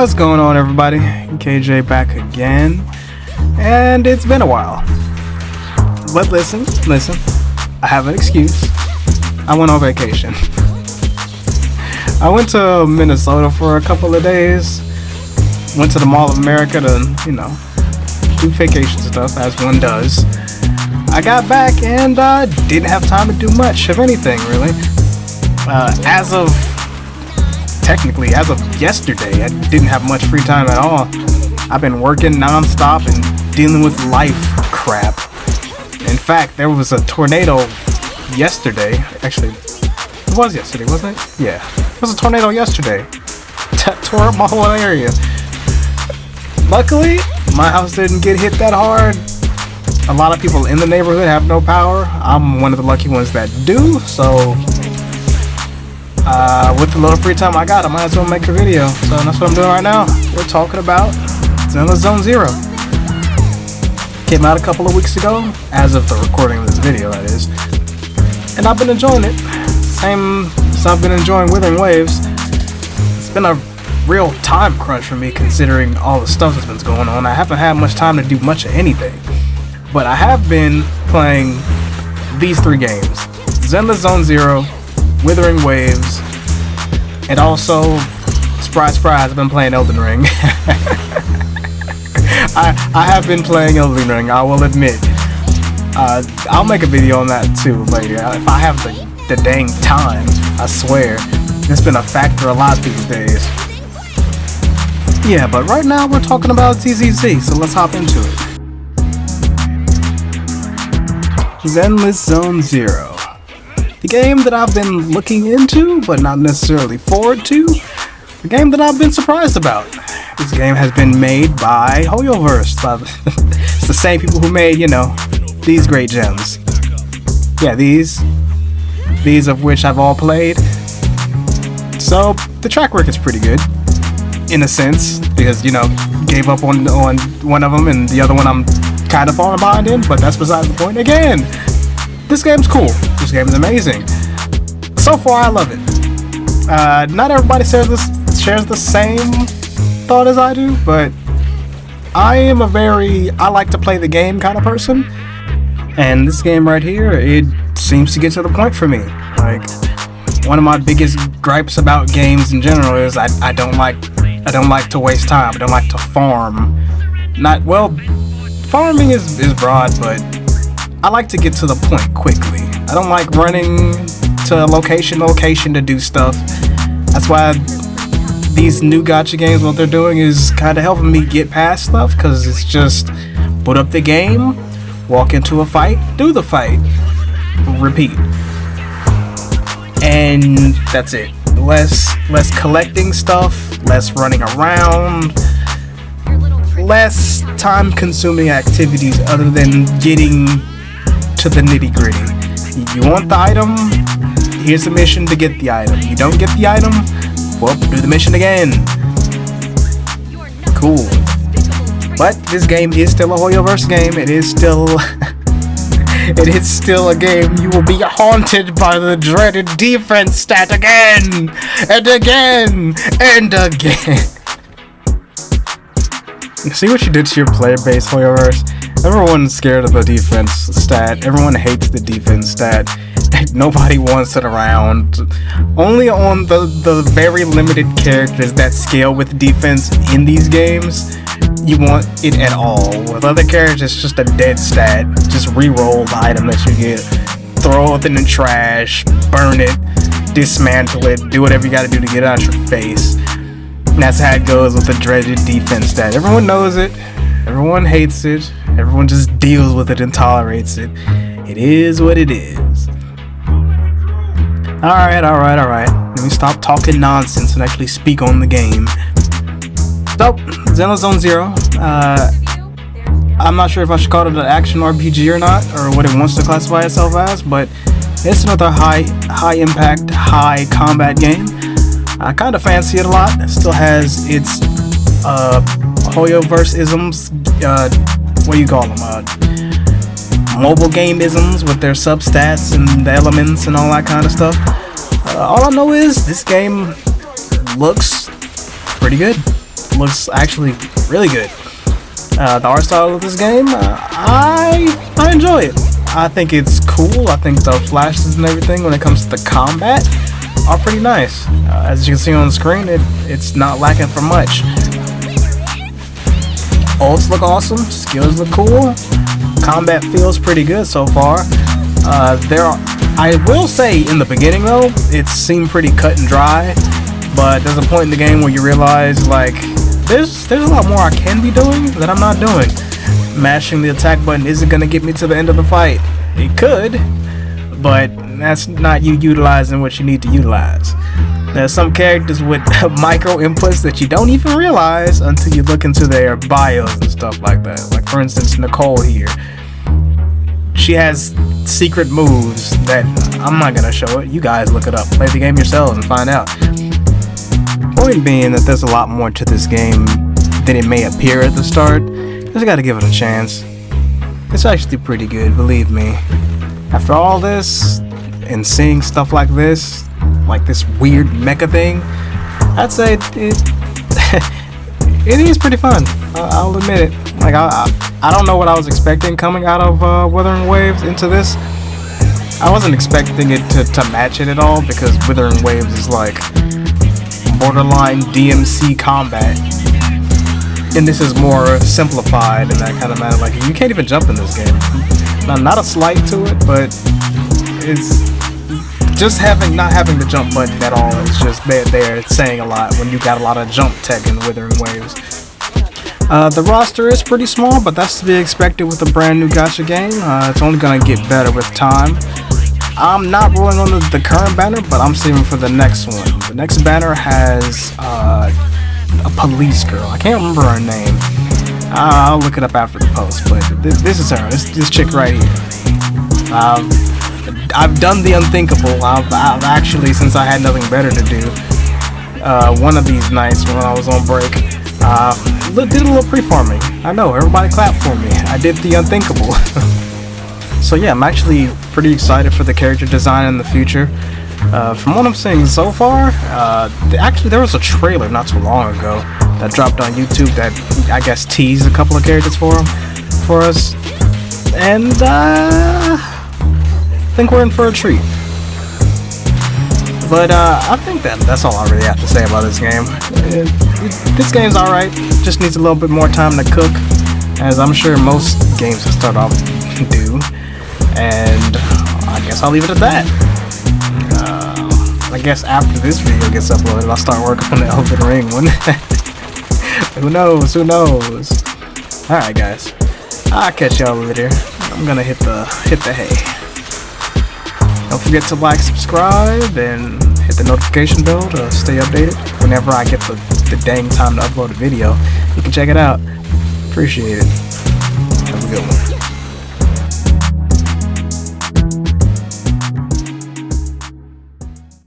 What's going on, everybody? KJ back again, and it's been a while. But listen, I have an excuse. I went on vacation. I went to Minnesota for a couple of days. Went to the Mall of America to, do vacation stuff, as one does. I got back and didn't have time to do much of anything, really. As of yesterday, I didn't have much free time at all. I've been working non-stop and dealing with life crap. In fact, there was a tornado yesterday. Actually, it was yesterday, wasn't it? Yeah. There was a tornado yesterday that tore up my whole area. Luckily, my house didn't get hit that hard. A lot of people in the neighborhood have no power. I'm one of the lucky ones that do, so with the little free time I got, I might as well make a video. So that's what I'm doing right now. We're talking about Zenless Zone Zero. Came out a couple of weeks ago, as of the recording of this video, that is. And I've been enjoying it. Same as I've been enjoying Withering Waves. It's been a real time crunch for me, considering all the stuff that's been going on. I haven't had much time to do much of anything. But I have been playing these three games: Zenless Zone Zero, Withering Waves, and also, surprise, I've been playing Elden Ring. I have been playing Elden Ring, I will admit. I'll make a video on that too later, if I have the dang time, I swear. It's been a factor a lot these days. Yeah, but right now we're talking about ZZZ, so let's hop into it. Zenless Zone Zero. The game that I've been looking into, but not necessarily forward to. The game that I've been surprised about. This game has been made by Hoyoverse. It's the same people who made, these great gems. Yeah, these of which I've all played. So, the track record is pretty good. In a sense, because, gave up on one of them, and the other one I'm kind of falling behind in, but that's besides the point. Again, this game's cool. This game is amazing. So far, I love it. Not everybody shares the same thought as I do, but I am I like to play the game kind of person, and this game right here, it seems to get to the point for me. Like, one of my biggest gripes about games in general is I don't like to waste time. I don't like to farm. Farming is broad, but I like to get to the point quickly. I don't like running to location to do stuff. That's why these new gacha games, what they're doing is kind of helping me get past stuff, because it's just put up the game, walk into a fight, do the fight, repeat. And that's it. Less collecting stuff, less running around, less time-consuming activities other than getting to the nitty-gritty. You want the item? Here's the mission to get the item. You don't get the item? Well, do the mission again. Cool. But this game is still a Hoyoverse game. It is still a game you will be haunted by the dreaded defense stat again and again and again. See what you did to your player base, Hoyoverse? Everyone's scared of the defense stat. Everyone hates the defense stat. Nobody wants it around. Only on the very limited characters that scale with defense in these games, you want it at all. With other characters, it's just a dead stat. Just re-roll the item that you get. Throw it in the trash. Burn it. Dismantle it. Do whatever you gotta do to get it out your face. And that's how it goes with the dreaded defense stat. Everyone knows it. Everyone hates it. Everyone just deals with it and tolerates it. It is what it is. Alright. Let me stop talking nonsense and actually speak on the game. So, Zenless Zone Zero. I'm not sure if I should call it an action RPG or not, or what it wants to classify itself as, but it's another high impact, high combat game. I kind of fancy it a lot. It still has its Hoyoverse-isms, what do you call them? Mobile game-isms with their substats and the elements and all that kind of stuff. All I know is this game looks pretty good. looks actually really good. The art style of this game, I enjoy it. I think it's cool. I think the flashes and everything when it comes to the combat are pretty nice. As you can see on the screen, it's not lacking for much. Ults look awesome, skills look cool, combat feels pretty good so far. I will say in the beginning though, it seemed pretty cut and dry, but there's a point in the game where you realize like there's a lot more I can be doing that I'm not doing. Mashing the attack button isn't gonna get me to the end of the fight. It could, but that's not you utilizing what you need to utilize. There's some characters with micro inputs that you don't even realize until you look into their bios and stuff like that. Like for instance, Nicole here. She has secret moves that I'm not gonna show it. You guys look it up. Play the game yourselves and find out. Point being that there's a lot more to this game than it may appear at the start. Just gotta give it a chance. It's actually pretty good, believe me. After all this, and seeing stuff like this weird mecha thing, I'd say it is pretty fun. I'll admit it. Like I don't know what I was expecting coming out of Withering Waves into this. I wasn't expecting it to match it at all, because Withering Waves is like borderline DMC combat, and this is more simplified in that kind of manner. Like you can't even jump in this game. Not a slight to it, but it's just not having the jump button at all. It's just there. It's saying a lot when you got a lot of jump tech in Withering Waves. The roster is pretty small, but that's to be expected with a brand new gacha game. It's only gonna get better with time. I'm not rolling on the current banner, but I'm saving for the next one. The next banner has a police girl. I can't remember her name. I'll look it up after the post, but this is her. This chick right here. I've done the unthinkable. I've actually, since I had nothing better to do, one of these nights when I was on break, did a little pre-farming. I know, everybody clapped for me. I did the unthinkable. So yeah, I'm actually pretty excited for the character design in the future. From what I'm seeing so far, actually there was a trailer not too long ago that dropped on YouTube that I guess teased a couple of characters for us, and I think we're in for a treat. But I think that's all I really have to say about this game. This game's alright, just needs a little bit more time to cook, as I'm sure most games that start off do. And I guess I'll leave it at that. I guess after this video gets uploaded, I'll start working on the Elden Ring one. Who knows? Alright guys, I'll catch y'all later. I'm gonna hit the hay. Don't forget to like, subscribe, and hit the notification bell to stay updated. Whenever I get the dang time to upload a video, you can check it out. Appreciate it. Have a good one.